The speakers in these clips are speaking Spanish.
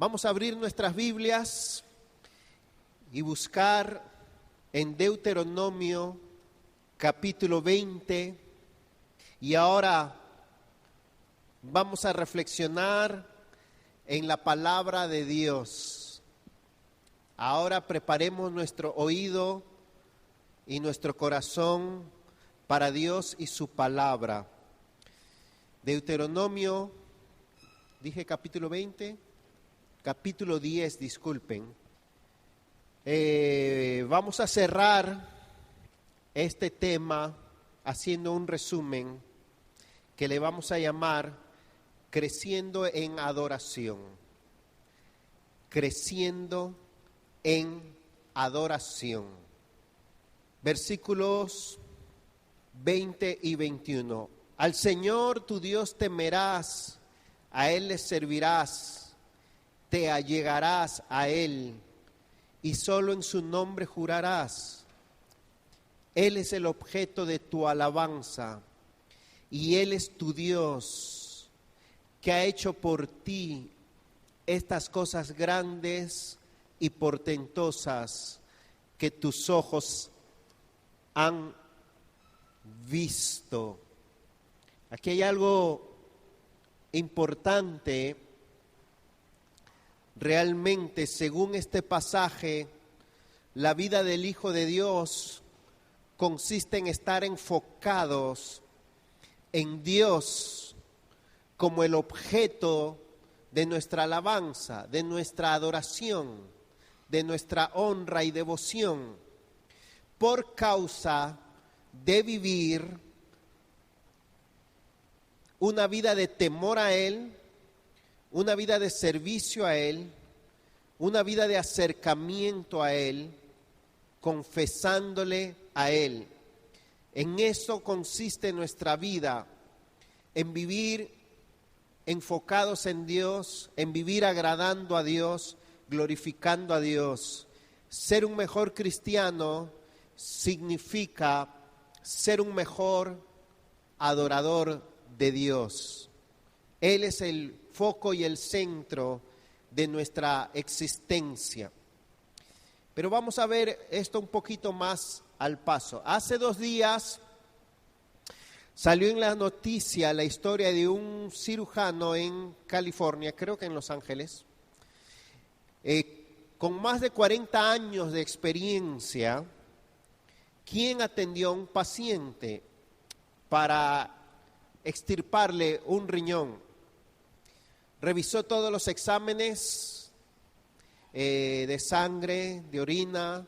Vamos a abrir nuestras Biblias y buscar en Deuteronomio capítulo 20 y ahora vamos a reflexionar en la palabra de Dios. Ahora preparemos nuestro oído y nuestro corazón para Dios y su palabra. Deuteronomio, dije capítulo 20, capítulo 10, disculpen. Vamos a cerrar este tema haciendo un resumen que le vamos a llamar Creciendo en Adoración. Creciendo en Adoración. Versículos 20 y 21. Al Señor tu Dios temerás, a Él le servirás, te allegarás a Él y solo en su nombre jurarás. Él es el objeto de tu alabanza y Él es tu Dios, que ha hecho por ti estas cosas grandes y portentosas que tus ojos han visto. Aquí hay algo importante. Realmente, según este pasaje, la vida del Hijo de Dios consiste en estar enfocados en Dios como el objeto de nuestra alabanza, de nuestra adoración, de nuestra honra y devoción, por causa de vivir una vida de temor a Él, una vida de servicio a Él, una vida de acercamiento a Él, confesándole a Él. En eso consiste nuestra vida, en vivir enfocados en Dios, en vivir agradando a Dios, glorificando a Dios. Ser un mejor cristiano significa ser un mejor adorador de Dios. Él es el foco y el centro de nuestra existencia. Pero vamos a ver esto un poquito más al paso. Hace 2 días salió en la noticia la historia de un cirujano en California, creo que en Los Ángeles, con más de 40 años de experiencia, quien atendió a un paciente para extirparle un riñón. Revisó todos los exámenes de sangre, de orina,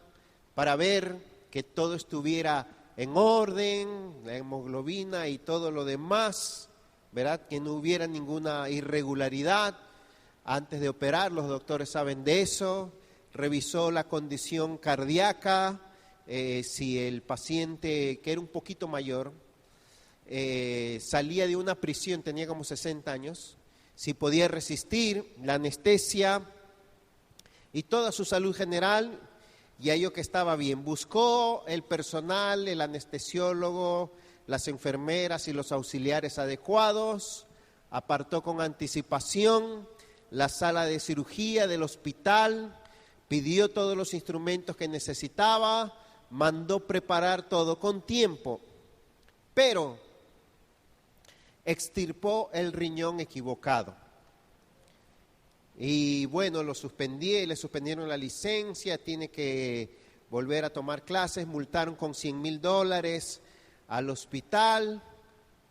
para ver que todo estuviera en orden, la hemoglobina y todo lo demás, ¿verdad? Que no hubiera ninguna irregularidad. Antes de operar, los doctores saben de eso. Revisó la condición cardíaca, si el paciente, que era un poquito mayor, salía de una prisión, tenía como 60 años, si podía resistir la anestesia y toda su salud general, y halló que estaba bien. Buscó el personal, el anestesiólogo, las enfermeras y los auxiliares adecuados, apartó con anticipación la sala de cirugía del hospital, pidió todos los instrumentos que necesitaba, mandó preparar todo con tiempo, pero extirpó el riñón equivocado. Y bueno, le suspendieron la licencia, tiene que volver a tomar clases, multaron con $100,000 al hospital,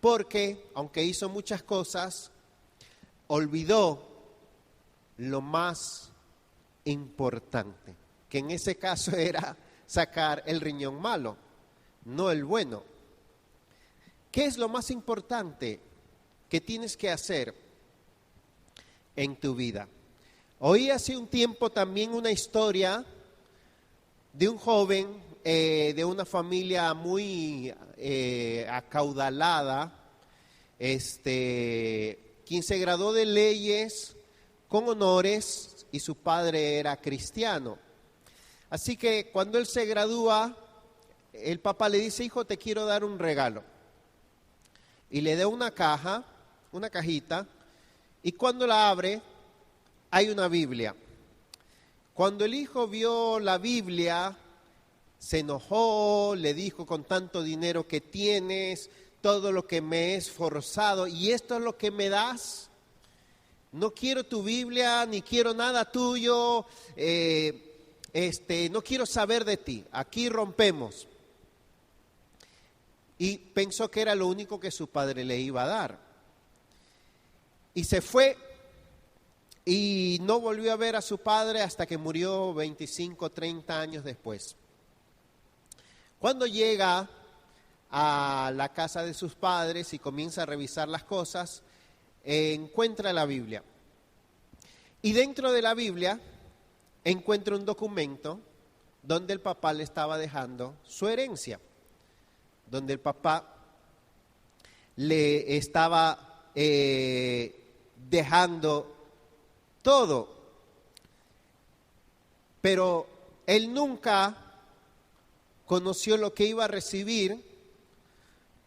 porque aunque hizo muchas cosas, olvidó lo más importante, que en ese caso era sacar el riñón malo, no el bueno. ¿Qué es lo más importante que tienes que hacer en tu vida? Oí hace un tiempo también una historia de un joven de una familia muy acaudalada, quien se graduó de leyes con honores y su padre era cristiano. Así que cuando él se gradúa, el papá le dice: hijo, te quiero dar un regalo. Y le da una cajita, y cuando la abre, hay una Biblia. Cuando el hijo vio la Biblia, se enojó, le dijo: con tanto dinero que tienes, todo lo que me he esforzado, ¿y esto es lo que me das? No quiero tu Biblia, ni quiero nada tuyo, no quiero saber de ti, aquí rompemos. Y pensó que era lo único que su padre le iba a dar. Y se fue y no volvió a ver a su padre hasta que murió 25, 30 años después. Cuando llega a la casa de sus padres y comienza a revisar las cosas, encuentra la Biblia. Y dentro de la Biblia encuentra un documento donde el papá le estaba dejando su herencia, donde el papá le estaba dejando todo. Pero él nunca conoció lo que iba a recibir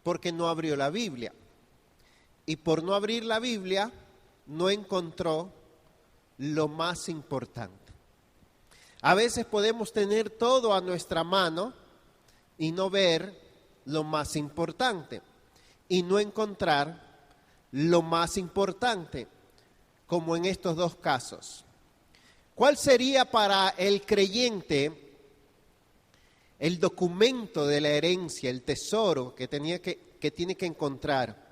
porque no abrió la Biblia. Y por no abrir la Biblia, no encontró lo más importante. A veces podemos tener todo a nuestra mano y no ver lo más importante, y no encontrar lo más importante, como en estos dos casos. ¿Cuál sería para el creyente el documento de la herencia, el tesoro que tiene que encontrar?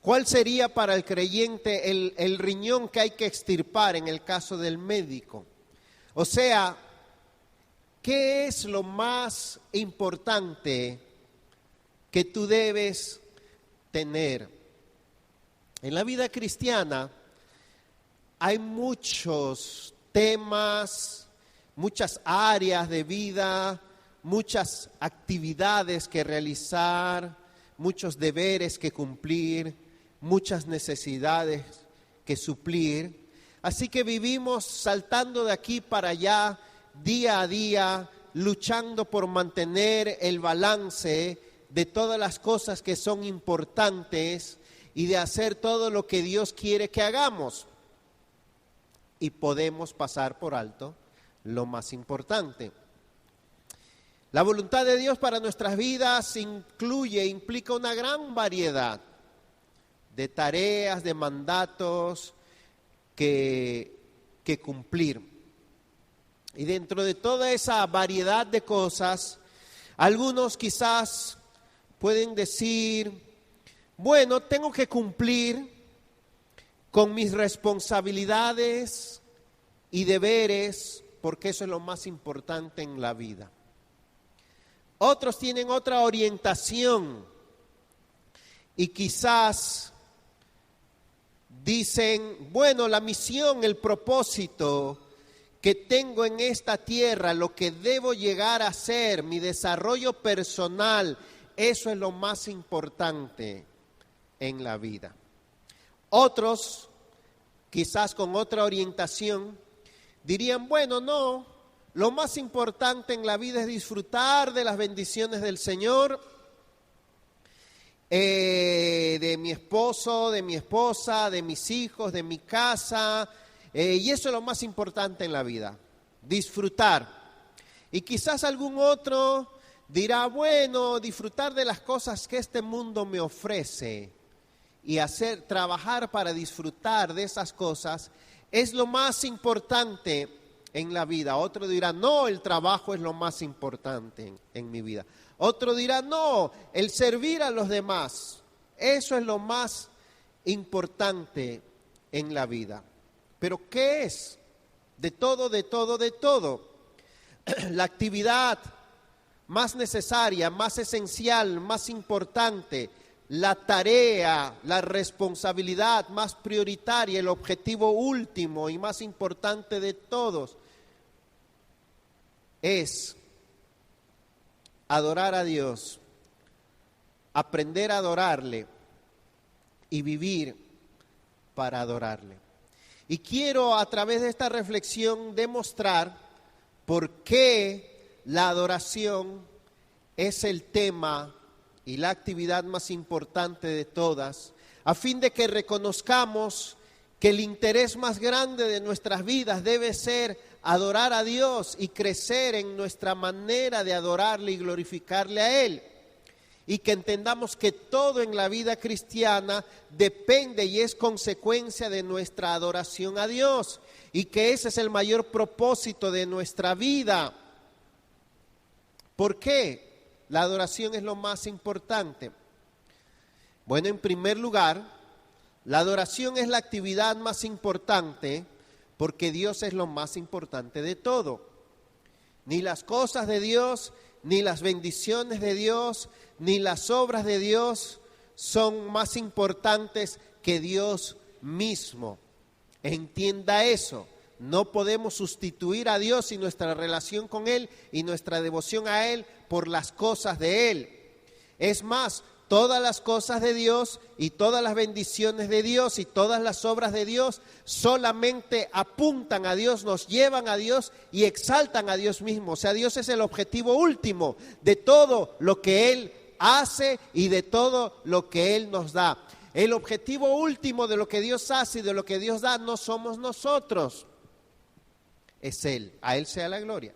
¿Cuál sería para el creyente el riñón que hay que extirpar en el caso del médico? O sea, ¿qué es lo más importante que tú debes tener? En la vida cristiana hay muchos temas, muchas áreas de vida, muchas actividades que realizar, muchos deberes que cumplir, muchas necesidades que suplir. Así que vivimos saltando de aquí para allá, día a día, luchando por mantener el balance de todas las cosas que son importantes y de hacer todo lo que Dios quiere que hagamos. Y podemos pasar por alto lo más importante. La voluntad de Dios para nuestras vidas implica una gran variedad de tareas, de mandatos que cumplir. Y dentro de toda esa variedad de cosas, algunos quizás pueden decir: bueno, tengo que cumplir con mis responsabilidades y deberes, porque eso es lo más importante en la vida. Otros tienen otra orientación y quizás dicen: bueno, la misión, el propósito que tengo en esta tierra, lo que debo llegar a ser, mi desarrollo personal, eso es lo más importante en la vida. Otros, quizás con otra orientación, dirían: bueno, no, lo más importante en la vida es disfrutar de las bendiciones del Señor, de mi esposo, de mi esposa, de mis hijos, de mi casa, y eso es lo más importante en la vida, disfrutar. Y quizás algún otro dirá: bueno, disfrutar de las cosas que este mundo me ofrece y trabajar para disfrutar de esas cosas es lo más importante en la vida. Otro dirá: no, el trabajo es lo más importante en mi vida. Otro dirá: no, el servir a los demás, eso es lo más importante en la vida. Pero ¿qué es? De todo, de todo, de todo. La actividad más necesaria, más esencial, más importante, la tarea, la responsabilidad más prioritaria, el objetivo último y más importante de todos es adorar a Dios, aprender a adorarle y vivir para adorarle. Y quiero a través de esta reflexión demostrar por qué la adoración es el tema y la actividad más importante de todas, a fin de que reconozcamos que el interés más grande de nuestras vidas debe ser adorar a Dios y crecer en nuestra manera de adorarle y glorificarle a Él. Y que entendamos que todo en la vida cristiana depende y es consecuencia de nuestra adoración a Dios. Y que ese es el mayor propósito de nuestra vida. ¿Por qué? La adoración es lo más importante. Bueno, en primer lugar, la adoración es la actividad más importante porque Dios es lo más importante de todo. Ni las cosas de Dios, ni las bendiciones de Dios, ni las obras de Dios son más importantes que Dios mismo. Entienda eso. No podemos sustituir a Dios y nuestra relación con Él y nuestra devoción a Él por las cosas de Él. Es más, todas las cosas de Dios y todas las bendiciones de Dios y todas las obras de Dios solamente apuntan a Dios, nos llevan a Dios y exaltan a Dios mismo. O sea, Dios es el objetivo último de todo lo que Él hace y de todo lo que Él nos da. El objetivo último de lo que Dios hace y de lo que Dios da no somos nosotros, es Él. A Él sea la gloria.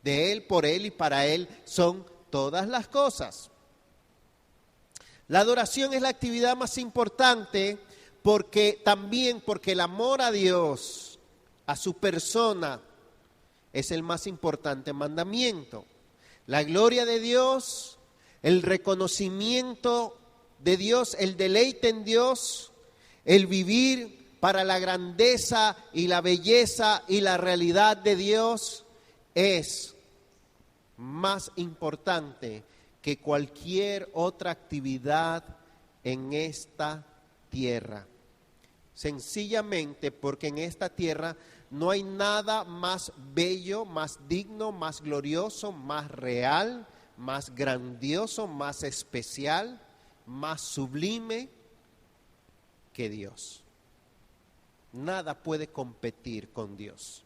De Él, por Él y para Él son todas las cosas. La adoración es la actividad más importante porque el amor a Dios, a su persona, es el más importante mandamiento. La gloria de Dios, el reconocimiento de Dios, el deleite en Dios, el vivir para la grandeza y la belleza y la realidad de Dios es más importante que cualquier otra actividad en esta tierra. Sencillamente porque en esta tierra no hay nada más bello, más digno, más glorioso, más real, más grandioso, más especial, más sublime que Dios. Nada puede competir con Dios.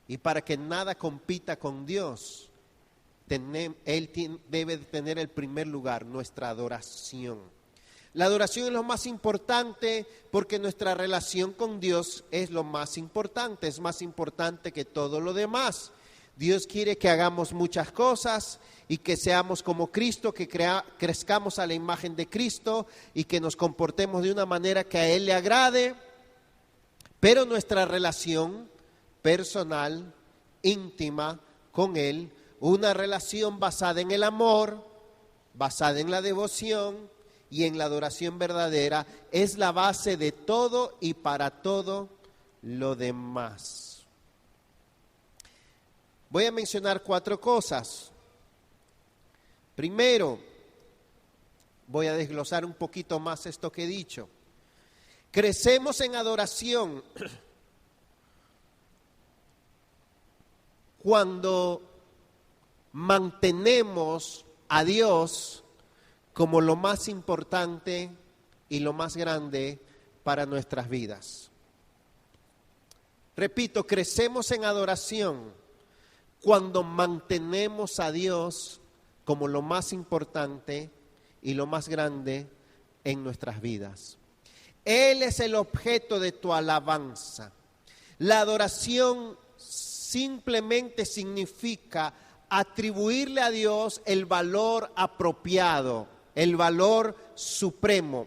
Y para que nada compita con Dios, Él debe tener el primer lugar, nuestra adoración. La adoración es lo más importante porque nuestra relación con Dios es lo más importante, es más importante que todo lo demás. Dios quiere que hagamos muchas cosas y que seamos como Cristo, que crezcamos a la imagen de Cristo y que nos comportemos de una manera que a Él le agrade, pero nuestra relación personal, íntima con Él, una relación basada en el amor, basada en la devoción y en la adoración verdadera, es la base de todo y para todo lo demás. Voy a mencionar 4 cosas. Primero, voy a desglosar un poquito más esto que he dicho. Crecemos en adoración cuando mantenemos a Dios como lo más importante y lo más grande para nuestras vidas. Repito, crecemos en adoración cuando mantenemos a Dios como lo más importante y lo más grande en nuestras vidas. Él es el objeto de tu alabanza. La adoración simplemente significa atribuirle a Dios el valor apropiado, el valor supremo,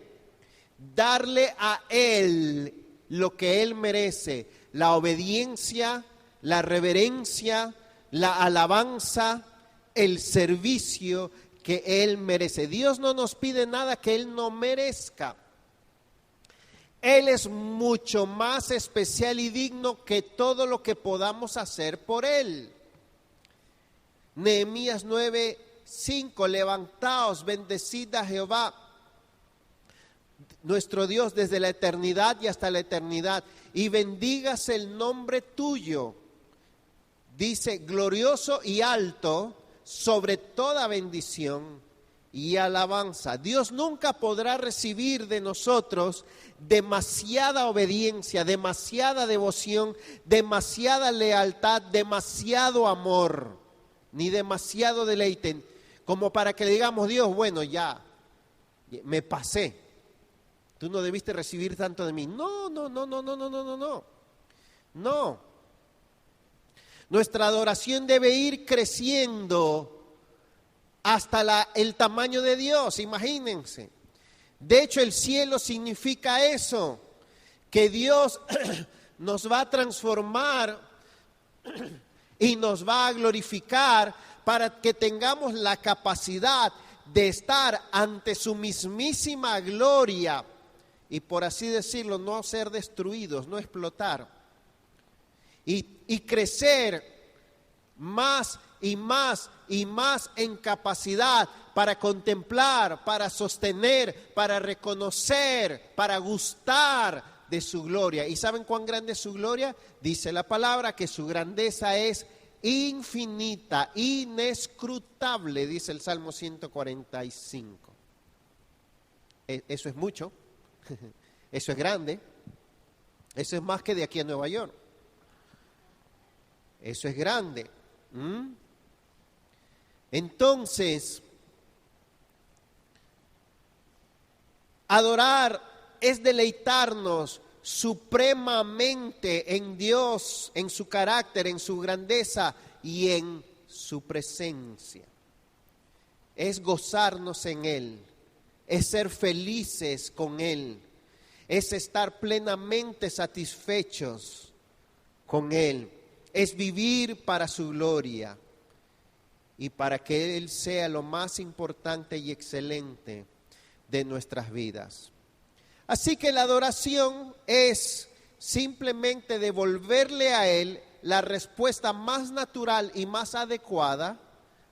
darle a Él lo que Él merece, la obediencia, la reverencia, la alabanza, el servicio que Él merece. Dios no nos pide nada que Él no merezca. Él es mucho más especial y digno que todo lo que podamos hacer por Él. Nehemías 9:5, levantaos, bendecid a Jehová, nuestro Dios, desde la eternidad y hasta la eternidad, y bendígase el nombre tuyo. Dice, glorioso y alto sobre toda bendición y alabanza. Dios nunca podrá recibir de nosotros demasiada obediencia, demasiada devoción, demasiada lealtad, demasiado amor, ni demasiado deleite, como para que le digamos, Dios, bueno, ya, me pasé. Tú no debiste recibir tanto de mí. No. No. Nuestra adoración debe ir creciendo hasta el tamaño de Dios, imagínense. De hecho, el cielo significa eso, que Dios nos va a transformar y nos va a glorificar para que tengamos la capacidad de estar ante su mismísima gloria y, por así decirlo, no ser destruidos, no explotar y crecer más y más y más en capacidad para contemplar, para sostener, para reconocer, para gustar de su gloria. ¿Y saben cuán grande es su gloria? Dice la palabra que su grandeza es infinita, inescrutable, dice el Salmo 145. Eso es mucho, eso es grande, eso es más que de aquí a Nueva York. Eso es grande. Entonces, adorar es deleitarnos supremamente en Dios, en su carácter, en su grandeza y en su presencia. Es gozarnos en Él, es ser felices con Él, es estar plenamente satisfechos con Él, es vivir para su gloria y para que Él sea lo más importante y excelente de nuestras vidas. Así que la adoración es simplemente devolverle a Él la respuesta más natural y más adecuada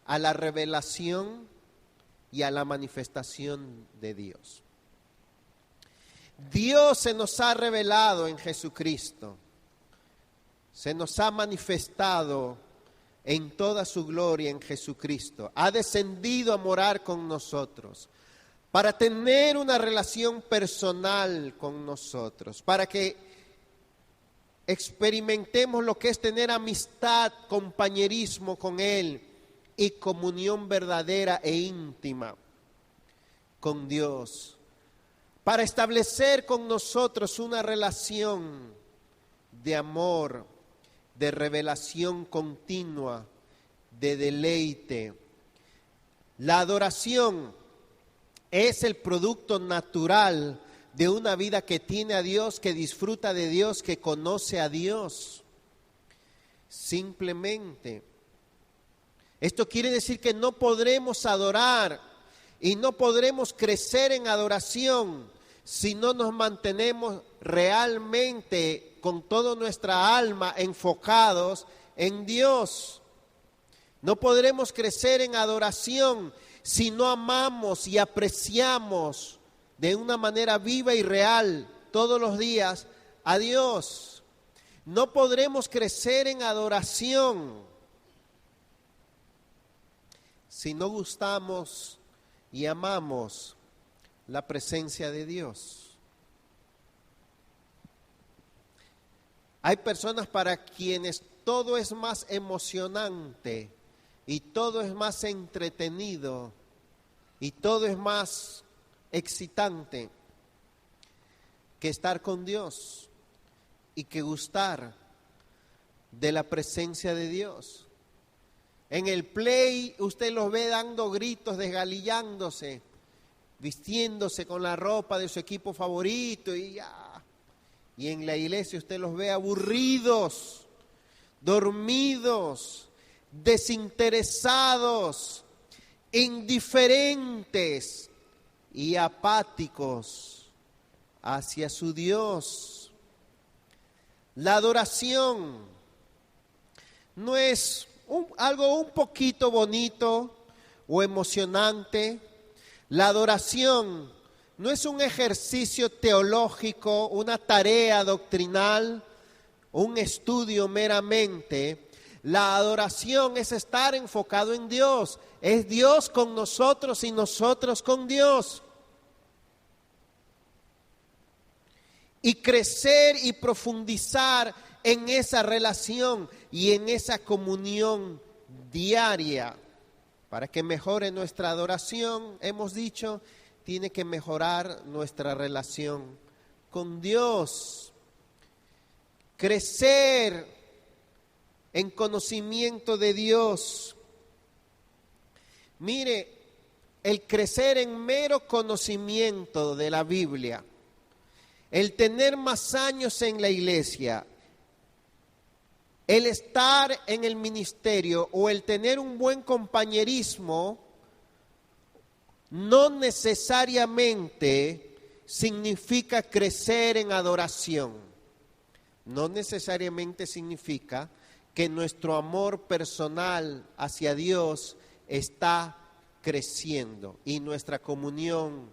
a la revelación y a la manifestación de Dios. Dios se nos ha revelado en Jesucristo, se nos ha manifestado en toda su gloria en Jesucristo, ha descendido a morar con nosotros, para tener una relación personal con nosotros, para que experimentemos lo que es tener amistad, compañerismo con Él y comunión verdadera e íntima con Dios, para establecer con nosotros una relación de amor, de revelación continua, de deleite. La adoración es el producto natural de una vida que tiene a Dios, que disfruta de Dios, que conoce a Dios. Simplemente. Esto quiere decir que no podremos adorar y no podremos crecer en adoración si no nos mantenemos realmente con toda nuestra alma enfocados en Dios. No podremos crecer en adoración si no amamos y apreciamos de una manera viva y real todos los días a Dios. No podremos crecer en adoración si no gustamos y amamos la presencia de Dios. Hay personas para quienes todo es más emocionante y todo es más entretenido y todo es más excitante que estar con Dios y que gustar de la presencia de Dios. En el play usted los ve dando gritos, desgalillándose, vistiéndose con la ropa de su equipo favorito y en la iglesia usted los ve aburridos, dormidos, desinteresados, indiferentes y apáticos hacia su Dios. La adoración no es algo un poquito bonito o emocionante. La adoración no es un ejercicio teológico, una tarea doctrinal, un estudio meramente. La adoración es estar enfocado en Dios. Es Dios con nosotros y nosotros con Dios. Y crecer y profundizar en esa relación y en esa comunión diaria. Para que mejore nuestra adoración, hemos dicho, tiene que mejorar nuestra relación con Dios. Crecer en conocimiento de Dios. Mire, el crecer en mero conocimiento de la Biblia, el tener más años en la iglesia, el estar en el ministerio o el tener un buen compañerismo, no necesariamente significa crecer en adoración. No necesariamente significa que nuestro amor personal hacia Dios está creciendo y nuestra comunión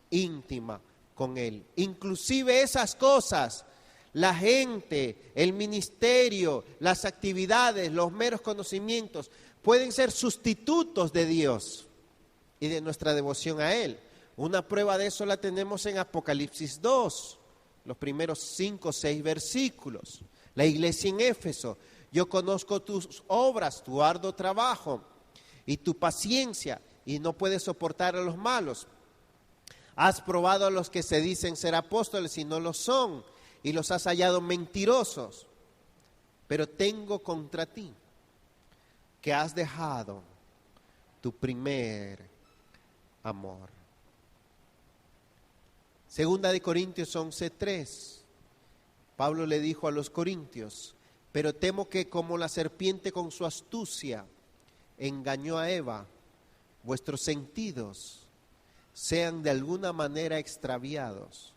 íntima con Él. Inclusive esas cosas, la gente, el ministerio, las actividades, los meros conocimientos, pueden ser sustitutos de Dios y de nuestra devoción a Él. Una prueba de eso la tenemos en Apocalipsis 2, los primeros 5 o 6 versículos. La iglesia en Éfeso: yo conozco tus obras, tu arduo trabajo y tu paciencia, y no puedes soportar a los malos. Has probado a los que se dicen ser apóstoles y no lo son, y los has hallado mentirosos. Pero tengo contra ti que has dejado tu primer amor. Segunda de Corintios 11:3. Pablo le dijo a los corintios: pero temo que como la serpiente con su astucia engañó a Eva, vuestros sentidos sean de alguna manera extraviados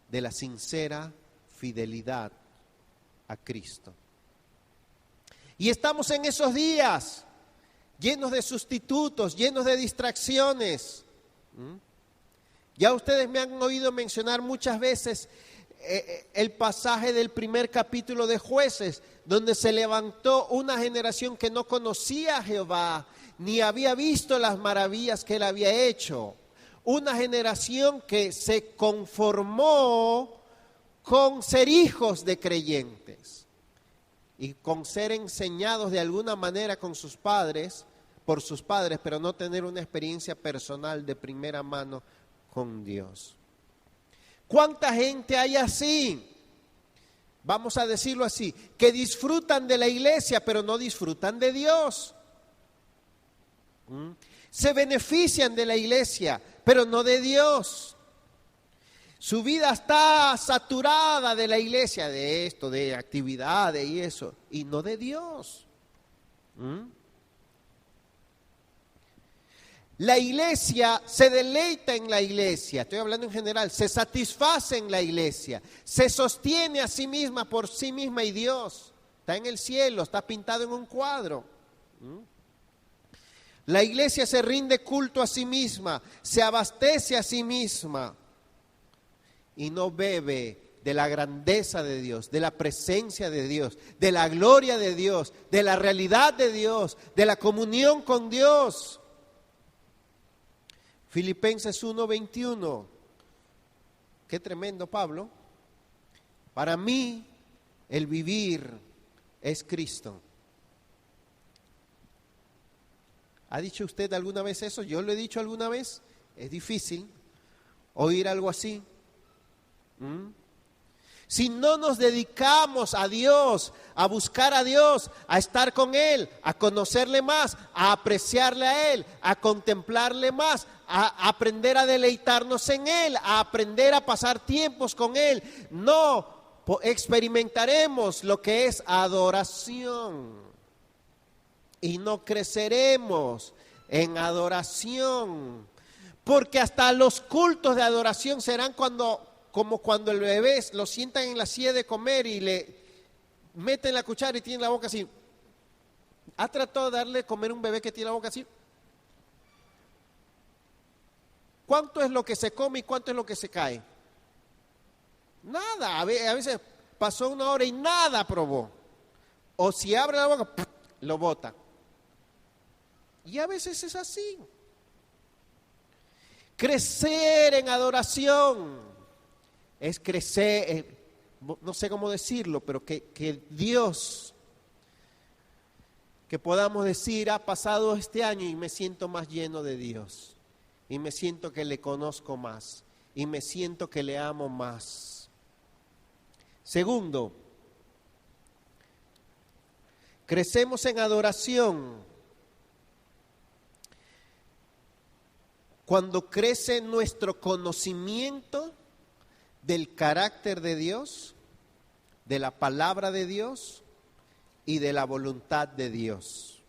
de la sincera fidelidad a Cristo. Y estamos en esos días llenos de sustitutos, llenos de distracciones. Ya ustedes me han oído mencionar muchas veces el pasaje del primer capítulo de Jueces, donde se levantó una generación que no conocía a Jehová, ni había visto las maravillas que Él había hecho. Una generación que se conformó con ser hijos de creyentes y con ser enseñados de alguna manera con sus padres, por sus padres, pero no tener una experiencia personal de primera mano con Dios. ¿Cuánta gente hay así? Vamos a decirlo así, que disfrutan de la iglesia, pero no disfrutan de Dios. Se benefician de la iglesia, pero no de Dios. Su vida está saturada de la iglesia, de esto, de actividades y eso, y no de Dios. La iglesia se deleita en la iglesia, estoy hablando en general, se satisface en la iglesia, se sostiene a sí misma por sí misma y Dios está en el cielo, está pintado en un cuadro. La iglesia se rinde culto a sí misma, se abastece a sí misma y no bebe de la grandeza de Dios, de la presencia de Dios, de la gloria de Dios, de la realidad de Dios, de la comunión con Dios. Filipenses 1:21. Qué tremendo, Pablo. Para mí el vivir es Cristo. ¿Ha dicho usted alguna vez eso? Yo lo he dicho alguna vez. Es difícil oír algo así. Si no nos dedicamos a Dios, a buscar a Dios, a estar con Él, a conocerle más, a apreciarle a Él, a contemplarle más, a aprender a deleitarnos en Él, a aprender a pasar tiempos con Él, no experimentaremos lo que es adoración y no creceremos en adoración, porque hasta los cultos de adoración serán como cuando el bebé lo sientan en la silla de comer y le meten la cuchara y tiene la boca así. ¿Ha tratado de darle de comer a un bebé que tiene la boca así? ¿Cuánto es lo que se come y cuánto es lo que se cae? Nada, a veces pasó una hora y nada probó. O si abre la boca, lo bota. Y a veces es así. Crecer en adoración es crecer, no sé cómo decirlo, pero que Dios, que podamos decir, ha pasado este año y me siento más lleno de Dios. y me siento que le conozco más y me siento que le amo más. Segundo, crecemos en adoración cuando crece nuestro conocimiento del carácter de Dios, de la palabra de Dios y de la voluntad de Dios.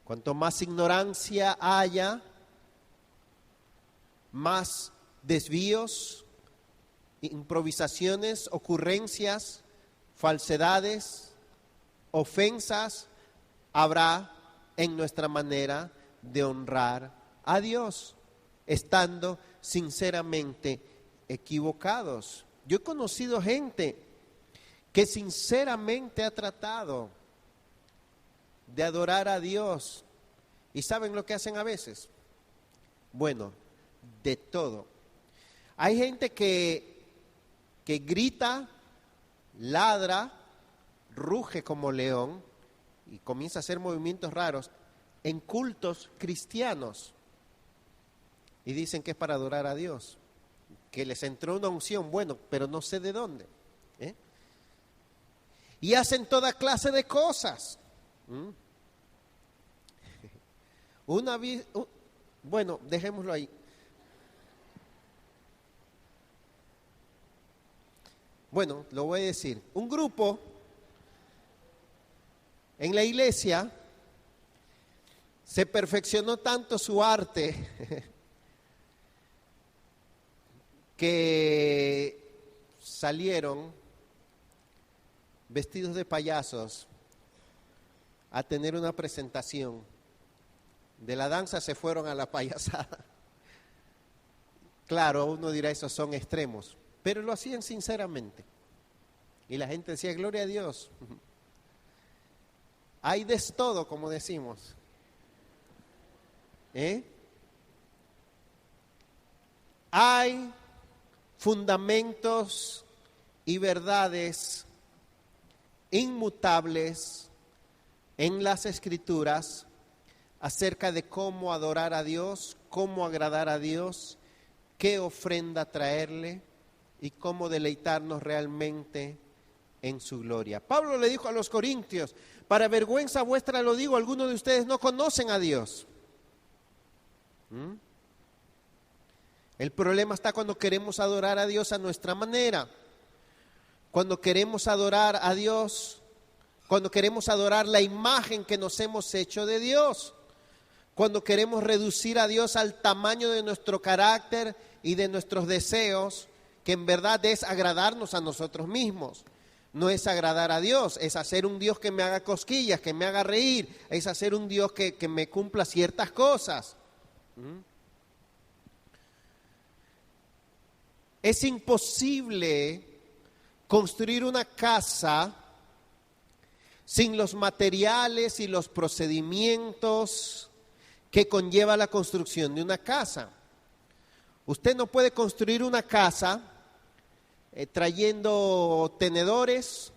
Cuanto más ignorancia haya, más desvíos, improvisaciones, ocurrencias, falsedades, ofensas habrá en nuestra manera de honrar a Dios, estando sinceramente equivocados. Yo he conocido gente que sinceramente ha tratado de adorar a Dios. ¿Y saben lo que hacen a veces? Bueno, de todo. Hay gente que grita, ladra, ruge como león y comienza a hacer movimientos raros en cultos cristianos. Y dicen que es para adorar a Dios, que les entró una unción, bueno, pero no sé de dónde. Y hacen toda clase de cosas. Bueno, dejémoslo ahí. Bueno, lo voy a decir. Un grupo en la iglesia se perfeccionó tanto su arte que salieron vestidos de payasos a tener una presentación. De la danza se fueron a la payasada. Claro, uno dirá, esos son extremos, pero lo hacían sinceramente. Y la gente decía, gloria a Dios. Hay de todo, como decimos. Hay fundamentos y verdades inmutables en las Escrituras acerca de cómo adorar a Dios, cómo agradar a Dios, qué ofrenda traerle y cómo deleitarnos realmente en su gloria. Pablo le dijo a los corintios, para vergüenza vuestra lo digo, algunos de ustedes no conocen a Dios. El problema está cuando queremos adorar a Dios a nuestra manera, cuando queremos adorar a Dios, cuando queremos adorar la imagen que nos hemos hecho de Dios, cuando queremos reducir a Dios al tamaño de nuestro carácter y de nuestros deseos, que en verdad es agradarnos a nosotros mismos. No es agradar a Dios, es hacer un Dios que me haga cosquillas, que me haga reír, es hacer un Dios que me cumpla ciertas cosas. Es imposible construir una casa sin los materiales y los procedimientos que conlleva la construcción de una casa. Usted no puede construir una casa trayendo tenedores,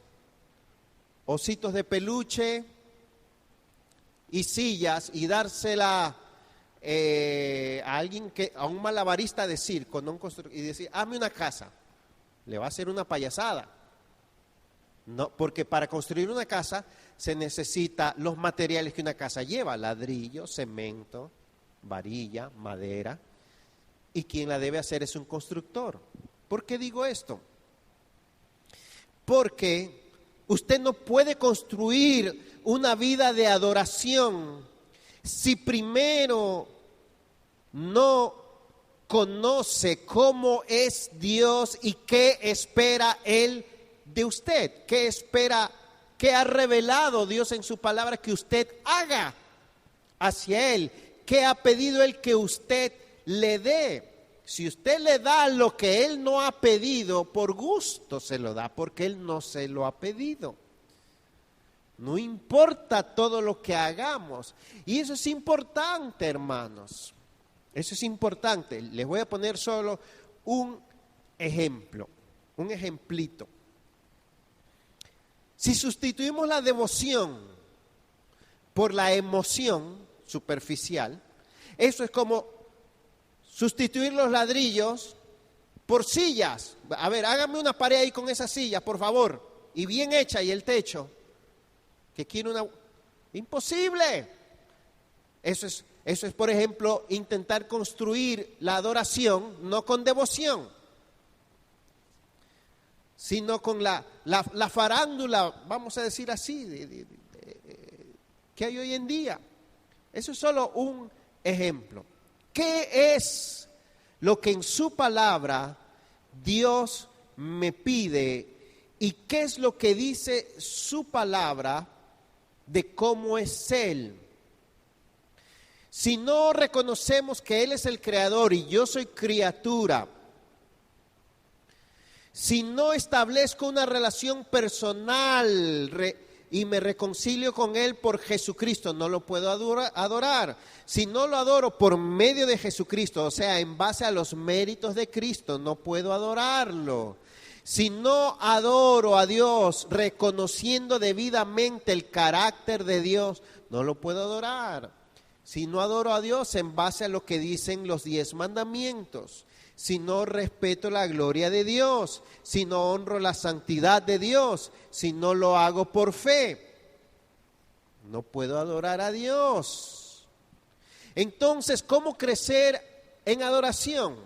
ositos de peluche y sillas y dársela a alguien a un malabarista de circo, y decir, hazme una casa. Le va a hacer una payasada. No, porque para construir una casa se necesita los materiales que una casa lleva: ladrillo, cemento, varilla, madera. Y quien la debe hacer es un constructor. ¿Por qué digo esto? Porque usted no puede construir una vida de adoración si primero no conoce cómo es Dios y qué espera Él de usted, qué espera, qué ha revelado Dios en su palabra que usted haga hacia Él, qué ha pedido Él que usted le dé. Si usted le da lo que Él no ha pedido, por gusto se lo da, porque Él no se lo ha pedido. No importa todo lo que hagamos. Y eso es importante, hermanos. Eso es importante. Les voy a poner solo un ejemplo, un ejemplito. Si sustituimos la devoción por la emoción superficial, Eso es como sustituir los ladrillos por sillas. A ver, hágame una pared ahí con esas sillas, por favor. Y bien hecha, y el techo. Que quiere una... Imposible. Eso es, por ejemplo, intentar construir la adoración, no con devoción, sino con la farándula, vamos a decir así, que hay hoy en día. Eso es solo un ejemplo. ¿Qué es lo que en su palabra Dios me pide y qué es lo que dice su palabra de cómo es Él? Si no reconocemos que Él es el creador y yo soy criatura, si no establezco una relación personal y me reconcilio con Él por Jesucristo, no lo puedo adorar. Si no lo adoro por medio de Jesucristo, o sea, en base a los méritos de Cristo, no puedo adorarlo. Si no adoro a Dios reconociendo debidamente el carácter de Dios, no lo puedo adorar. Si no adoro a Dios en base a lo que dicen los 10 mandamientos, si no respeto la gloria de Dios, si no honro la santidad de Dios, si no lo hago por fe, no puedo adorar a Dios. Entonces, ¿cómo crecer en adoración?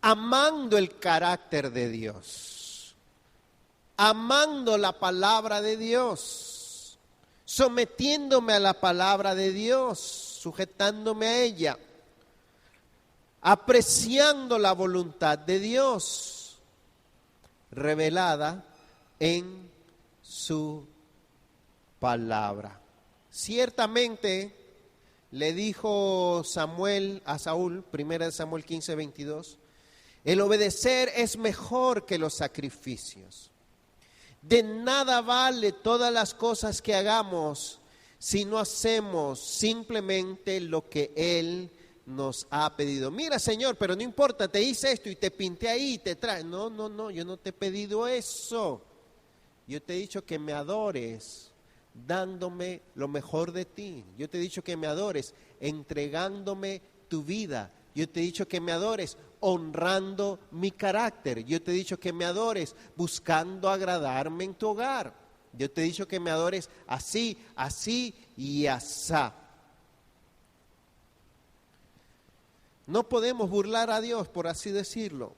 Amando el carácter de Dios, amando la palabra de Dios, sometiéndome a la palabra de Dios, sujetándome a ella, apreciando la voluntad de Dios revelada en su palabra. Ciertamente le dijo Samuel a Saúl, 1 Samuel 15, 22, el obedecer es mejor que los sacrificios. De nada vale todas las cosas que hagamos si no hacemos simplemente lo que Él nos ha pedido. Mira, Señor, pero no importa, te hice esto y te pinté ahí y te trae. No, yo no te he pedido eso. Yo te he dicho que me adores dándome lo mejor de ti. Yo te he dicho que me adores entregándome tu vida. Yo te he dicho que me adores honrando mi carácter. Yo te he dicho que me adores buscando agradarme en tu hogar. Yo te he dicho que me adores así, así y asá. No podemos burlar a Dios, por así decirlo.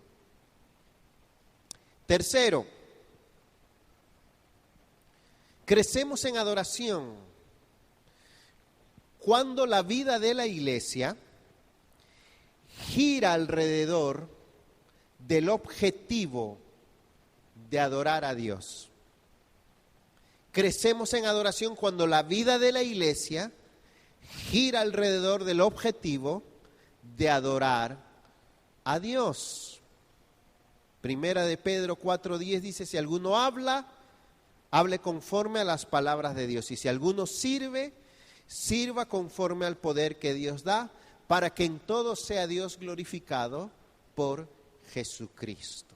Tercero, crecemos en adoración cuando la vida de la iglesia gira alrededor del objetivo de adorar a Dios. Crecemos en adoración cuando la vida de la iglesia gira alrededor del objetivo de adorar a Dios. Primera de Pedro 4:10 dice, si alguno habla, hable conforme a las palabras de Dios. Y si alguno sirve, sirva conforme al poder que Dios da, para que en todo sea Dios glorificado por Jesucristo.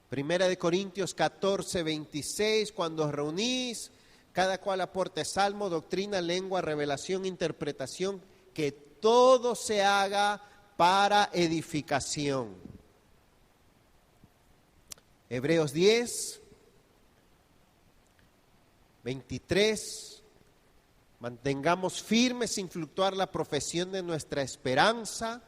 Primera de Corintios 14:26, cuando os reunís, cada cual aporte salmo, doctrina, lengua, revelación, interpretación, que todo se haga para edificación. Hebreos 10:23, mantengamos firmes sin fluctuar la profesión de nuestra esperanza,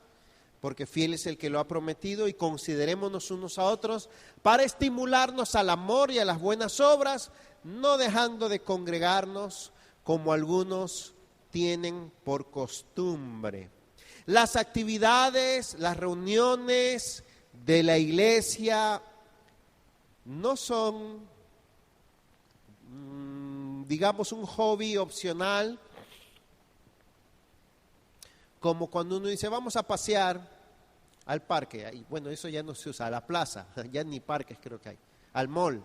porque fiel es el que lo ha prometido, y considerémonos unos a otros para estimularnos al amor y a las buenas obras, no dejando de congregarnos como algunos tienen por costumbre. Las actividades, las reuniones de la iglesia no son, digamos, un hobby opcional, como cuando uno dice vamos a pasear al parque. Ahí, bueno, eso ya no se usa, a la plaza, ya ni parques creo que hay, al mall,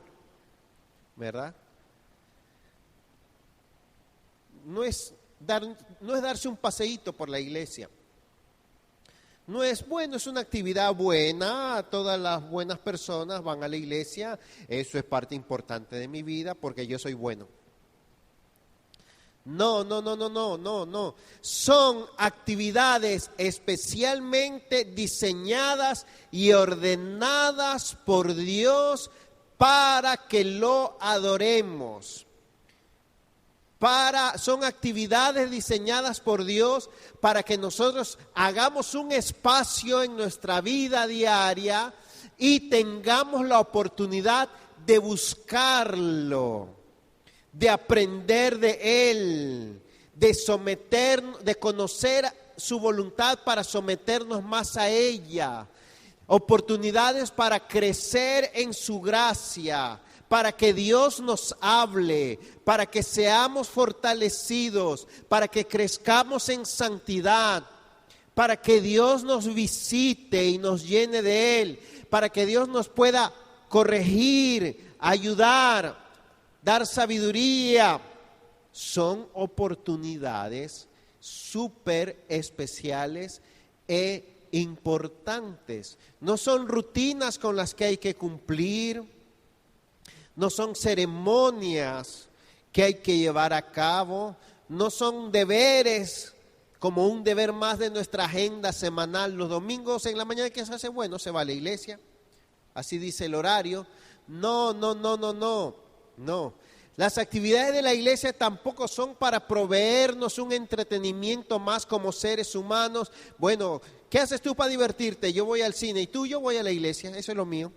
¿verdad? No es darse un paseíto por la iglesia. No es, bueno, es una actividad buena, todas las buenas personas van a la iglesia, eso es parte importante de mi vida porque yo soy bueno. No, no, no, no, no, no, no. Son actividades especialmente diseñadas y ordenadas por Dios para que lo adoremos. Son actividades diseñadas por Dios para que nosotros hagamos un espacio en nuestra vida diaria y tengamos la oportunidad de buscarlo, de aprender de Él, de conocer su voluntad para someternos más a ella. Oportunidades para crecer en su gracia, para que Dios nos hable, para que seamos fortalecidos, para que crezcamos en santidad, para que Dios nos visite y nos llene de Él, para que Dios nos pueda corregir, ayudar, dar sabiduría. Son oportunidades súper especiales e importantes. No son rutinas con las que hay que cumplir. No son ceremonias que hay que llevar a cabo, no son deberes como un deber más de nuestra agenda semanal. Los domingos en la mañana, ¿qué se hace? Bueno, se va a la iglesia, así dice el horario. No, no, no, no, no, no. Las actividades de la iglesia tampoco son para proveernos un entretenimiento más como seres humanos. Bueno, ¿qué haces tú para divertirte? Yo voy al cine y tú, yo voy a la iglesia, eso es lo mío.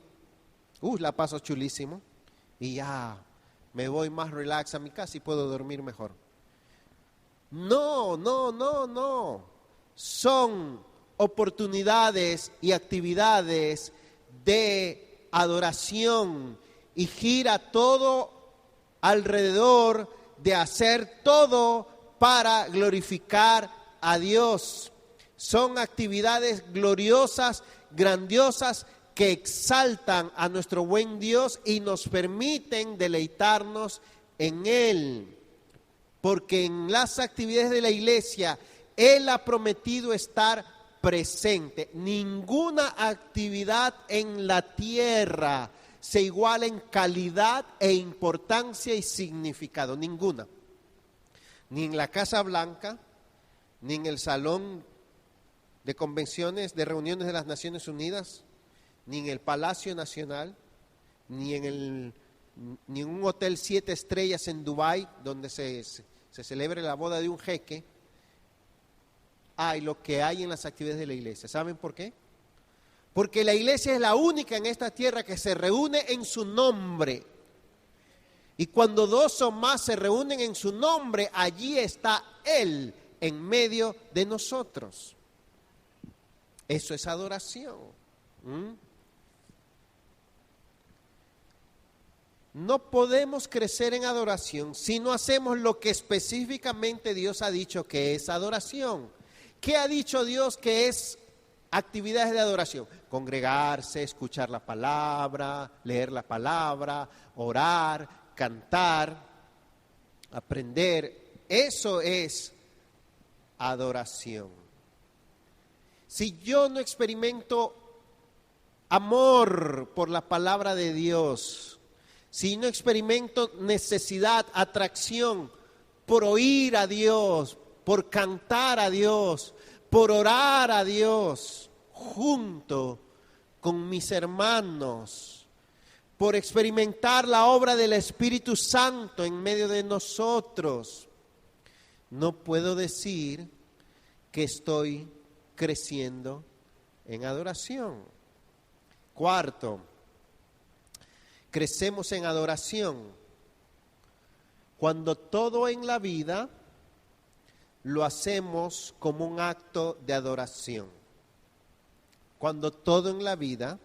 La paso chulísimo. Y ya me voy más relax a mi casa y puedo dormir mejor. No, no, no, no. Son oportunidades y actividades de adoración y gira todo alrededor de hacer todo para glorificar a Dios. Son actividades gloriosas, grandiosas, que exaltan a nuestro buen Dios y nos permiten deleitarnos en Él. Porque en las actividades de la iglesia, Él ha prometido estar presente. Ninguna actividad en la tierra se iguala en calidad e importancia y significado. Ninguna. Ni en la Casa Blanca, ni en el Salón de Convenciones, de Reuniones de las Naciones Unidas, ni en el Palacio Nacional, ni en un hotel 7 estrellas en Dubái, donde se celebre la boda de un jeque, hay lo que hay en las actividades de la iglesia. ¿Saben por qué? Porque la iglesia es la única en esta tierra que se reúne en su nombre. Y cuando dos o más se reúnen en su nombre, allí está Él en medio de nosotros. Eso es adoración. No podemos crecer en adoración si no hacemos lo que específicamente Dios ha dicho que es adoración. ¿Qué ha dicho Dios que es actividades de adoración? Congregarse, escuchar la palabra, leer la palabra, orar, cantar, aprender. Eso es adoración. Si yo no experimento amor por la palabra de Dios, si no experimento necesidad, atracción por oír a Dios, por cantar a Dios, por orar a Dios junto con mis hermanos, por experimentar la obra del Espíritu Santo en medio de nosotros, no puedo decir que estoy creciendo en adoración. Cuarto, crecemos en adoración cuando todo en la vida lo hacemos como un acto de adoración. Cuando todo en la vida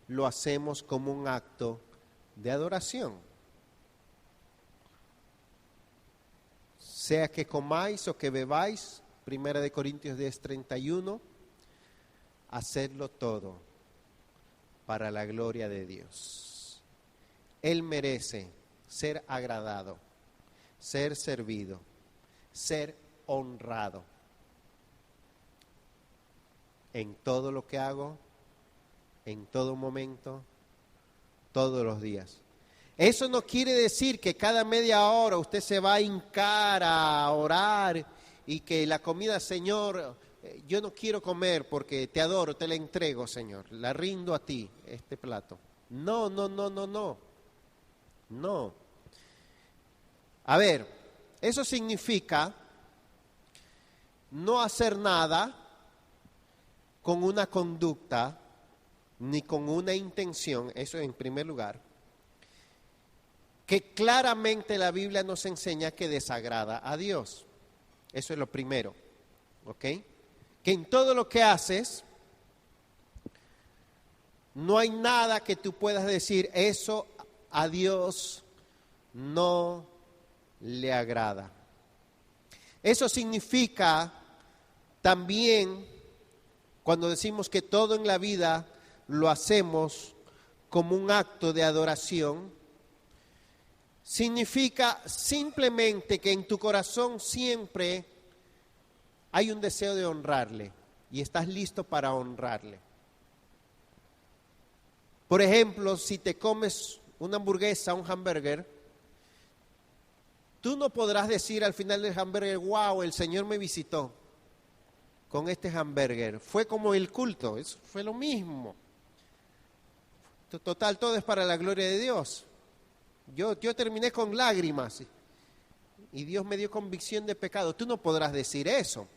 lo hacemos como un acto de adoración. Sea que comáis o que bebáis, 1 Corintios 10:31, hacedlo todo para la gloria de Dios. Él merece ser agradado, ser servido, ser honrado en todo lo que hago, en todo momento, todos los días. Eso no quiere decir que cada media hora usted se va a hincar a orar y que la comida, Señor, yo no quiero comer porque te adoro, te la entrego, Señor, la rindo a ti, este plato. No. No. A ver, eso significa no hacer nada con una conducta ni con una intención, eso en primer lugar, que claramente la Biblia nos enseña que desagrada a Dios. Eso es lo primero, ¿ok? Que en todo lo que haces, no hay nada que tú puedas decir, eso a Dios no le agrada. Eso significa también, cuando decimos que todo en la vida lo hacemos como un acto de adoración, significa simplemente que en tu corazón siempre hay un deseo de honrarle y estás listo para honrarle. Por ejemplo, si te comes una hamburguesa, un hamburger, tú no podrás decir al final del hamburger, wow, el Señor me visitó con este hamburger. Fue como el culto, eso fue lo mismo. Total, todo es para la gloria de Dios. Yo terminé con lágrimas y Dios me dio convicción de pecado. Tú no podrás decir eso.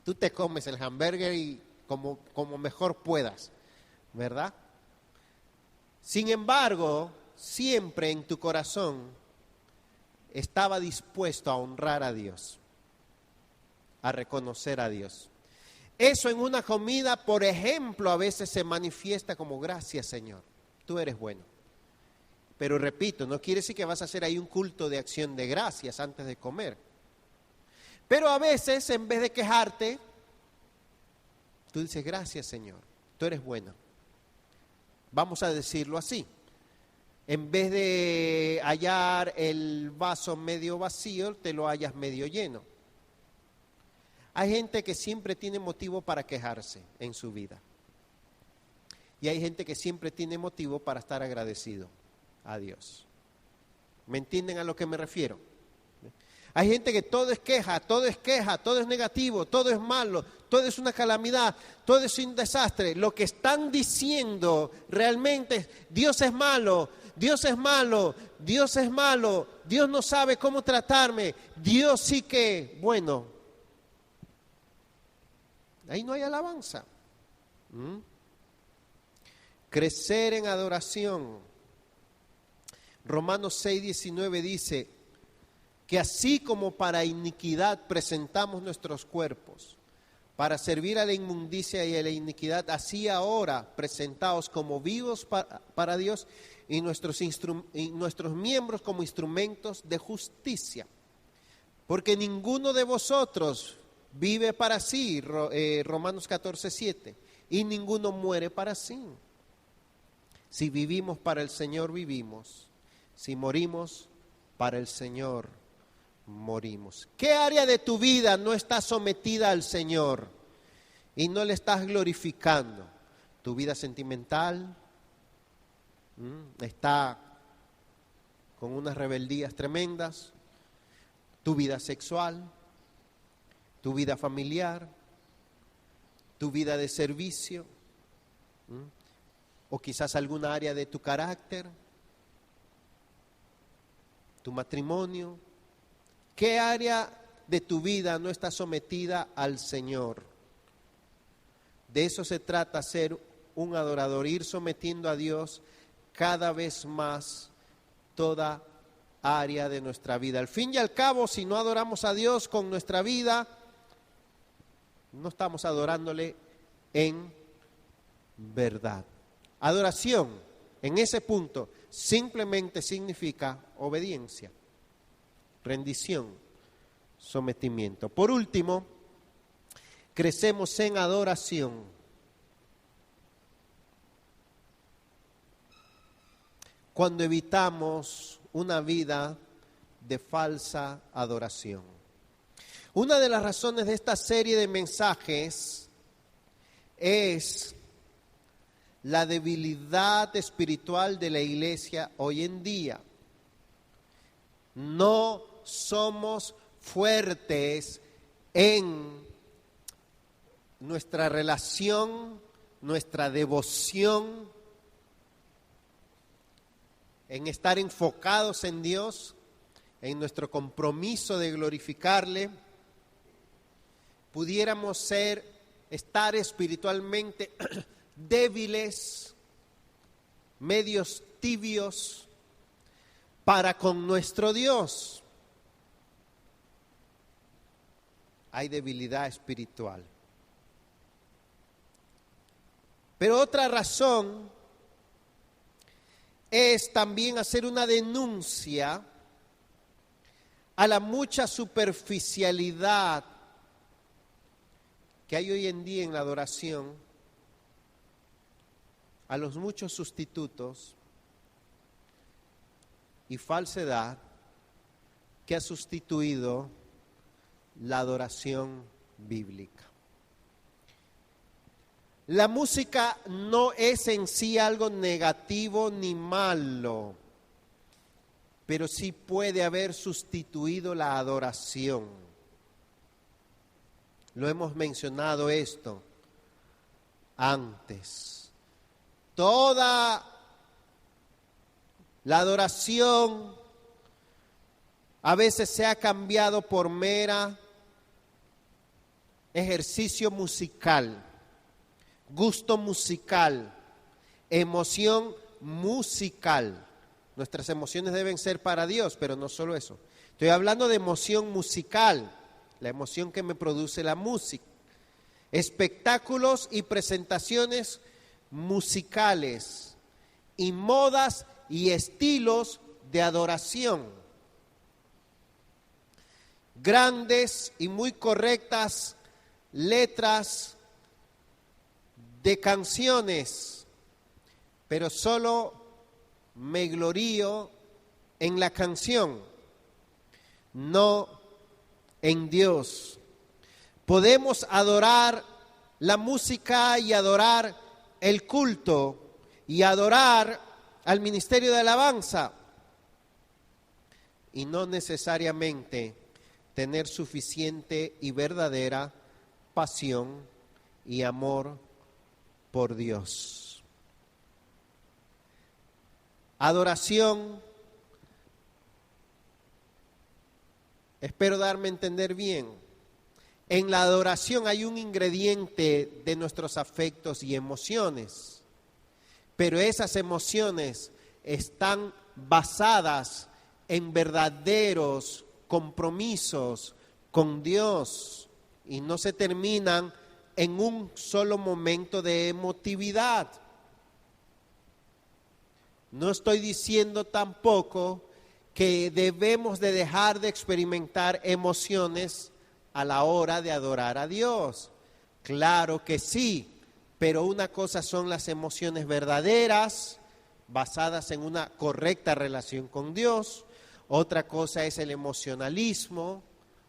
Tú te comes el hamburger y como mejor puedas, ¿verdad? Sin embargo, siempre en tu corazón estaba dispuesto a honrar a Dios, a reconocer a Dios. Eso en una comida, por ejemplo, a veces se manifiesta como gracias, Señor, tú eres bueno. Pero repito, no quiere decir que vas a hacer ahí un culto de acción de gracias antes de comer. Pero a veces, en vez de quejarte, tú dices, gracias, Señor, tú eres bueno. Vamos a decirlo así. En vez de hallar el vaso medio vacío, te lo hallas medio lleno. Hay gente que siempre tiene motivo para quejarse en su vida. Y hay gente que siempre tiene motivo para estar agradecido a Dios. ¿Me entienden a lo que me refiero? Hay gente que todo es queja, todo es negativo, todo es malo, todo es una calamidad, todo es un desastre. Lo que están diciendo realmente es, Dios es malo, Dios es malo, Dios es malo, Dios no sabe cómo tratarme, Dios sí que, bueno, ahí no hay alabanza. Crecer en adoración. Romanos 6:19 dice que así como para iniquidad presentamos nuestros cuerpos, para servir a la inmundicia y a la iniquidad, así ahora presentaos como vivos para Dios y nuestros miembros como instrumentos de justicia. Porque ninguno de vosotros vive para sí, Romanos 14:7, y ninguno muere para sí. Si vivimos para el Señor, vivimos. Si morimos, para el Señor morimos. ¿Qué área de tu vida no está sometida al Señor y no le estás glorificando? ¿Tu vida sentimental está con unas rebeldías tremendas? ¿Tu vida sexual? ¿Tu vida familiar? ¿Tu vida de servicio? ¿O quizás alguna área de tu carácter? ¿Tu matrimonio? ¿Qué área de tu vida no está sometida al Señor? De eso se trata, ser un adorador, ir sometiendo a Dios cada vez más toda área de nuestra vida. Al fin y al cabo, si no adoramos a Dios con nuestra vida, no estamos adorándole en verdad. Adoración, en ese punto, simplemente significa obediencia, rendición, sometimiento. Por último, crecemos en adoración cuando evitamos una vida de falsa adoración. Una de las razones de esta serie de mensajes es la debilidad espiritual de la iglesia hoy en día. No somos fuertes en nuestra relación, nuestra devoción, en estar enfocados en Dios, en nuestro compromiso de glorificarle. Pudiéramos estar espiritualmente débiles, medios tibios para con nuestro Dios. Hay debilidad espiritual. Pero otra razón es también hacer una denuncia a la mucha superficialidad que hay hoy en día en la adoración, a los muchos sustitutos y falsedad que ha sustituido la adoración bíblica. La música no es en sí algo negativo ni malo, pero sí puede haber sustituido la adoración. Lo hemos mencionado esto antes. Toda la adoración a veces se ha cambiado por mera ejercicio musical, gusto musical, emoción musical. Nuestras emociones deben ser para Dios, pero no solo eso. Estoy hablando de emoción musical, la emoción que me produce la música. Espectáculos y presentaciones musicales y modas y estilos de adoración. Grandes y muy correctas letras de canciones, pero solo me glorío en la canción, no en Dios. Podemos adorar la música y adorar el culto y adorar al ministerio de alabanza y no necesariamente tener suficiente y verdadera pasión y amor por Dios. Adoración, espero darme a entender bien, en la adoración hay un ingrediente de nuestros afectos y emociones, pero esas emociones están basadas en verdaderos compromisos con Dios y no se terminan en un solo momento de emotividad. No estoy diciendo tampoco que debemos de dejar de experimentar emociones a la hora de adorar a Dios. Claro que sí, pero una cosa son las emociones verdaderas, basadas en una correcta relación con Dios. Otra cosa es el emocionalismo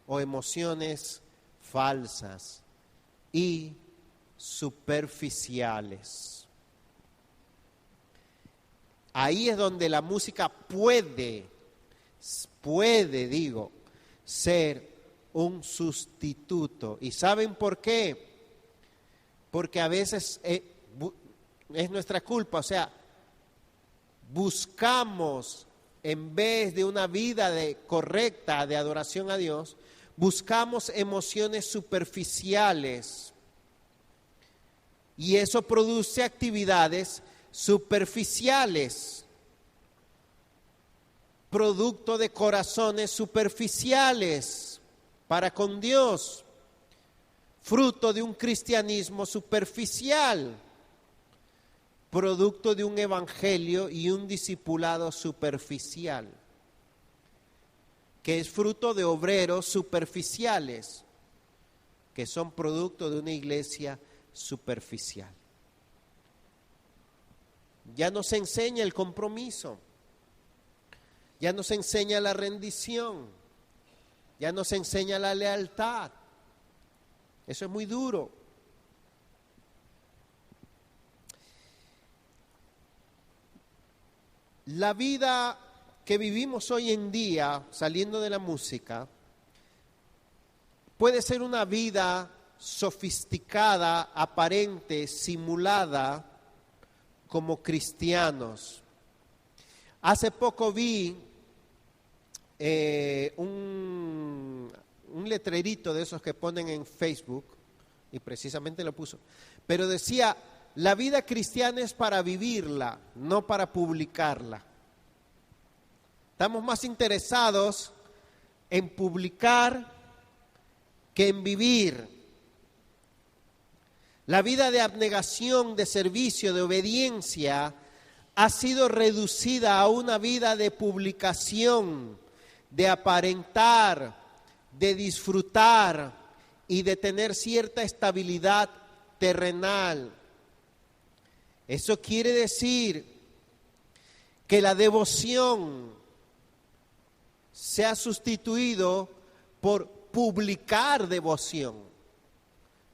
o emociones falsas y superficiales. Ahí es donde la música puede, ser un sustituto. ¿Y saben por qué? Porque a veces es nuestra culpa, o sea, buscamos, en vez de una vida correcta de adoración a Dios, buscamos emociones superficiales y eso produce actividades superficiales, producto de corazones superficiales para con Dios, fruto de un cristianismo superficial, producto de un evangelio y un discipulado superficial, que es fruto de obreros superficiales, que son producto de una iglesia superficial. Ya no se enseña el compromiso, ya no se enseña la rendición, ya no se enseña la lealtad. Eso es muy duro. La vida que vivimos hoy en día, saliendo de la música, puede ser una vida sofisticada, aparente, simulada como cristianos. Hace poco vi un letrerito de esos que ponen en Facebook, y precisamente lo puso, pero decía: la vida cristiana es para vivirla, no para publicarla. Estamos más interesados en publicar que en vivir. La vida de abnegación, de servicio, de obediencia ha sido reducida a una vida de publicación, de aparentar, de disfrutar y de tener cierta estabilidad terrenal. Eso quiere decir que la devoción se ha sustituido por publicar devoción.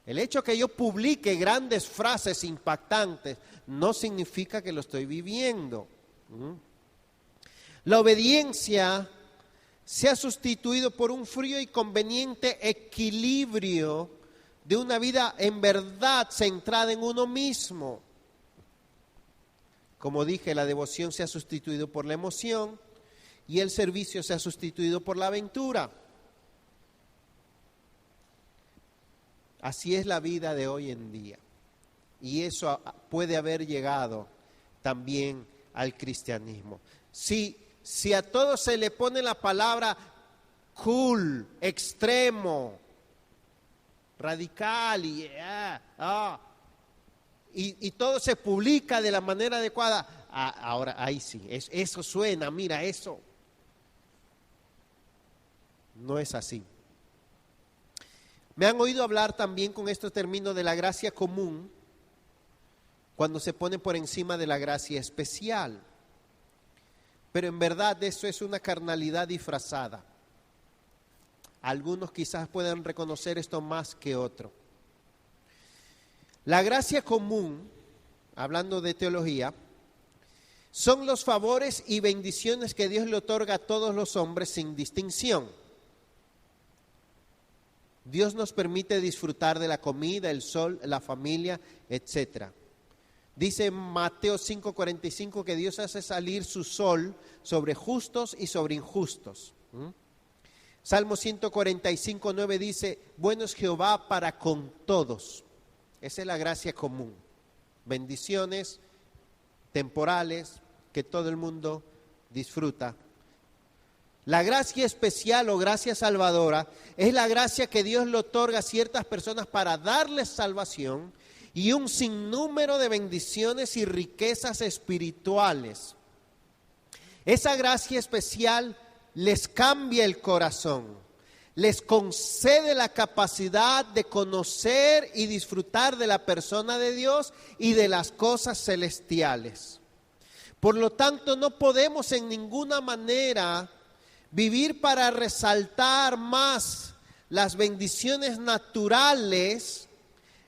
El hecho que yo publique grandes frases impactantes no significa que lo estoy viviendo. La obediencia se ha sustituido por un frío y conveniente equilibrio de una vida en verdad centrada en uno mismo. Como dije, la devoción se ha sustituido por la emoción y el servicio se ha sustituido por la aventura. Así es la vida de hoy en día. Y eso puede haber llegado también al cristianismo. Si a todo se le pone la palabra cool, extremo, radical y todo se publica de la manera adecuada, ahora ahí sí, eso suena, mira eso. No es así. Me han oído hablar también con estos términos de la gracia común cuando se pone por encima de la gracia especial. Pero en verdad eso es una carnalidad disfrazada. Algunos quizás puedan reconocer esto más que otros. La gracia común, hablando de teología, son los favores y bendiciones que Dios le otorga a todos los hombres sin distinción. Dios nos permite disfrutar de la comida, el sol, la familia, etc. Dice Mateo 5:45 que Dios hace salir su sol sobre justos y sobre injustos. Salmo 145:9 dice: bueno es Jehová para con todos. Esa es la gracia común. Bendiciones temporales que todo el mundo disfruta. La gracia especial o gracia salvadora es la gracia que Dios le otorga a ciertas personas para darles salvación y un sinnúmero de bendiciones y riquezas espirituales. Esa gracia especial les cambia el corazón, les concede la capacidad de conocer y disfrutar de la persona de Dios y de las cosas celestiales. Por lo tanto, no podemos en ninguna manera vivir para resaltar más las bendiciones naturales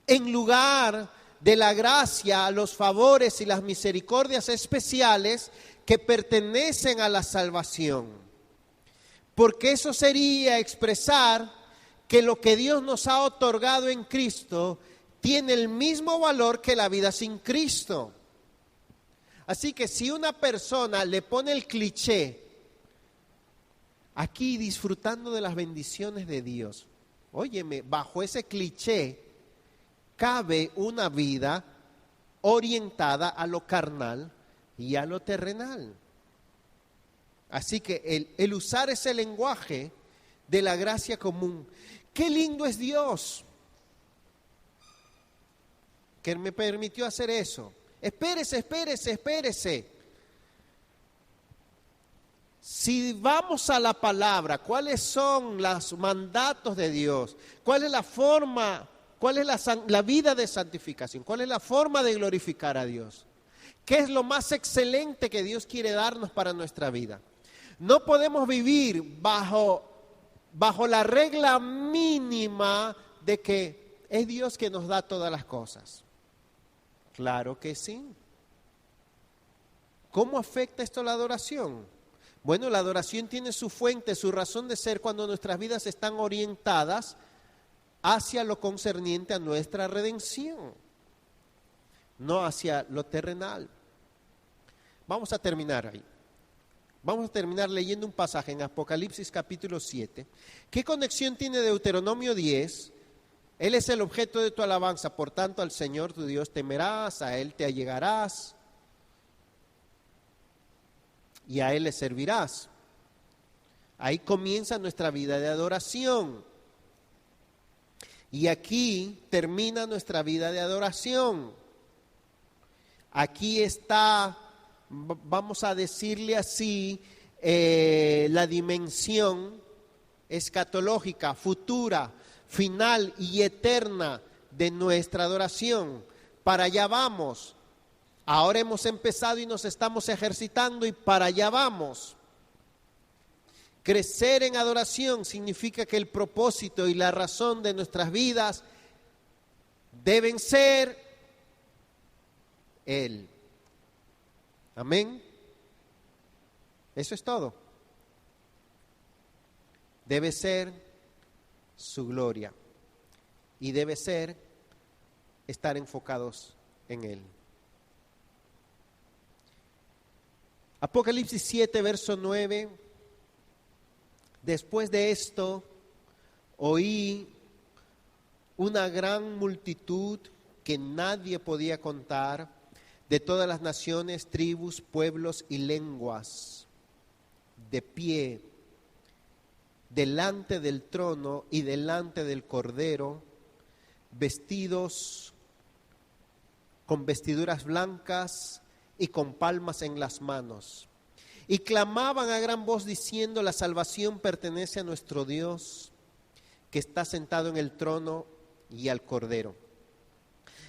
en lugar de la gracia, los favores y las misericordias especiales que pertenecen a la salvación. Porque eso sería expresar que lo que Dios nos ha otorgado en Cristo tiene el mismo valor que la vida sin Cristo. Así que si una persona le pone el cliché, aquí disfrutando de las bendiciones de Dios, óyeme, bajo ese cliché cabe una vida orientada a lo carnal y a lo terrenal. Así que el usar ese lenguaje de la gracia común, qué lindo es Dios que me permitió hacer eso. Espérese. Si vamos a la palabra, ¿cuáles son los mandatos de Dios? ¿Cuál es la forma, cuál es la vida de santificación? ¿Cuál es la forma de glorificar a Dios? ¿Qué es lo más excelente que Dios quiere darnos para nuestra vida? No podemos vivir bajo la regla mínima de que es Dios que nos da todas las cosas. Claro que sí. ¿Cómo afecta esto la adoración? Bueno, la adoración tiene su fuente, su razón de ser cuando nuestras vidas están orientadas hacia lo concerniente a nuestra redención, no hacia lo terrenal. Vamos a terminar ahí. Vamos a terminar leyendo un pasaje en Apocalipsis capítulo 7. ¿Qué conexión tiene Deuteronomio 10? Él es el objeto de tu alabanza, por tanto al Señor tu Dios temerás, a Él te allegarás y a Él le servirás. Ahí comienza nuestra vida de adoración. Y aquí termina nuestra vida de adoración. Aquí está, vamos a decirle así, la dimensión escatológica, futura, final y eterna de nuestra adoración. Para allá vamos. Ahora hemos empezado y nos estamos ejercitando y para allá vamos. Crecer en adoración significa que el propósito y la razón de nuestras vidas deben ser Él. Amén. Eso es todo. Debe ser su gloria y debe ser estar enfocados en Él. Apocalipsis 7, verso 9. Después de esto, oí una gran multitud que nadie podía contar, de todas las naciones, tribus, pueblos y lenguas, de pie, delante del trono y delante del Cordero, vestidos con vestiduras blancas y con palmas en las manos. Y clamaban a gran voz diciendo: la salvación pertenece a nuestro Dios, que está sentado en el trono y al Cordero.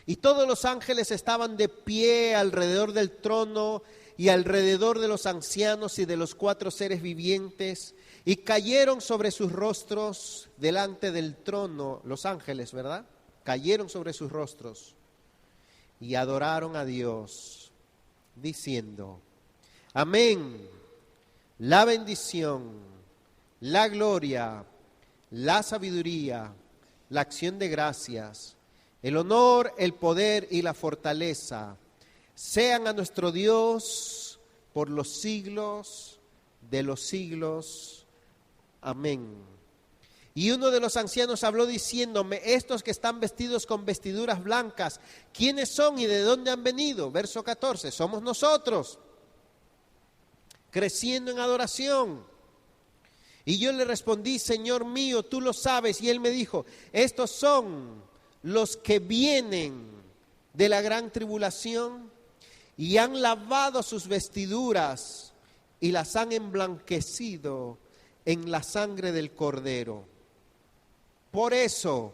Y todos los ángeles estaban de pie alrededor del trono y alrededor de los ancianos y de los 4 seres vivientes, y cayeron sobre sus rostros delante del trono, los ángeles, ¿verdad? Cayeron sobre sus rostros y adoraron a Dios, diciendo: amén, la bendición, la gloria, la sabiduría, la acción de gracias, el honor, el poder y la fortaleza sean a nuestro Dios por los siglos de los siglos. Amén. Y uno de los ancianos habló diciéndome: estos que están vestidos con vestiduras blancas, ¿quiénes son y de dónde han venido? Verso 14, somos nosotros, creciendo en adoración. Y yo le respondí: Señor mío, tú lo sabes. Y él me dijo: estos son los que vienen de la gran tribulación y han lavado sus vestiduras y las han emblanquecido en la sangre del Cordero. Por eso,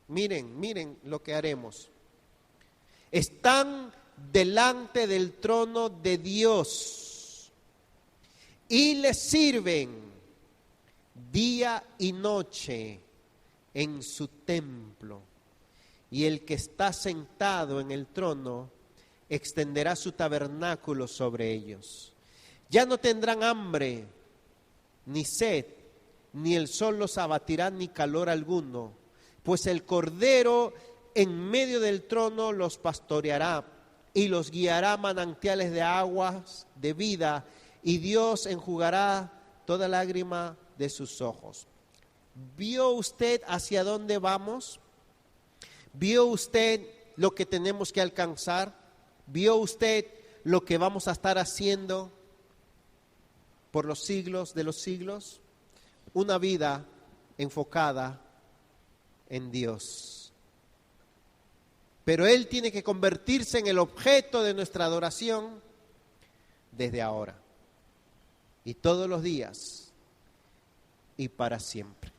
miren lo que haremos. Están delante del trono de Dios y le sirven día y noche en su templo. Y el que está sentado en el trono extenderá su tabernáculo sobre ellos. Ya no tendrán hambre ni sed, ni el sol los abatirá, ni calor alguno, pues el Cordero en medio del trono los pastoreará y los guiará a manantiales de aguas de vida, y Dios enjugará toda lágrima de sus ojos. ¿Vio usted hacia dónde vamos? ¿Vio usted lo que tenemos que alcanzar? ¿Vio usted lo que vamos a estar haciendo por los siglos de los siglos? Una vida enfocada en Dios. Pero Él tiene que convertirse en el objeto de nuestra adoración desde ahora y todos los días y para siempre.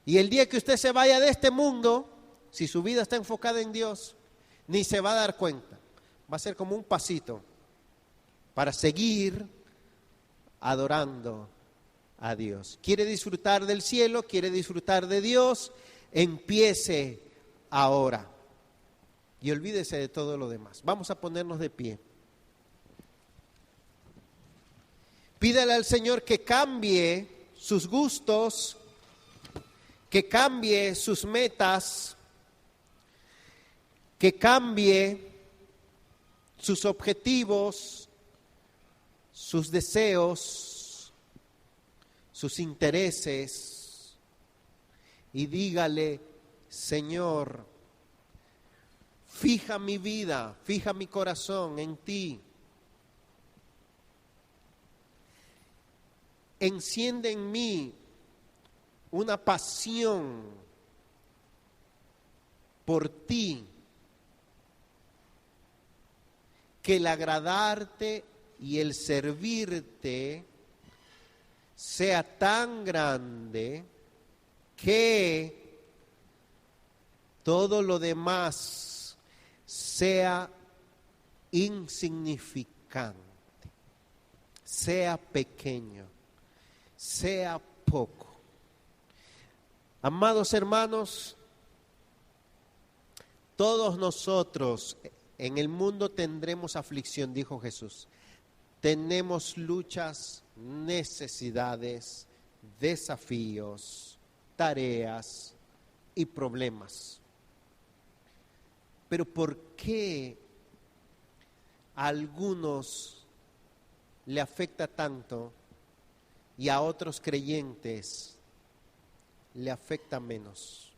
Y el día que usted se vaya de este mundo, si su vida está enfocada en Dios, ni se va a dar cuenta. Va a ser como un pasito para seguir adorando a Dios. ¿Quiere disfrutar del cielo? ¿Quiere disfrutar de Dios? Empiece ahora y olvídese de todo lo demás. Vamos a ponernos de pie. Pídale al Señor que cambie sus gustos, que cambie sus metas, que cambie sus objetivos, sus deseos, sus intereses, y dígale: Señor, fija mi vida, fija mi corazón en ti. Enciende en mí una pasión por ti, que el agradarte y el servirte sea tan grande que todo lo demás sea insignificante, sea pequeño, sea poco. Amados hermanos, todos nosotros en el mundo tendremos aflicción, dijo Jesús. Tenemos luchas, necesidades, desafíos, tareas y problemas. Pero ¿por qué a algunos le afecta tanto y a otros creyentes le afecta menos?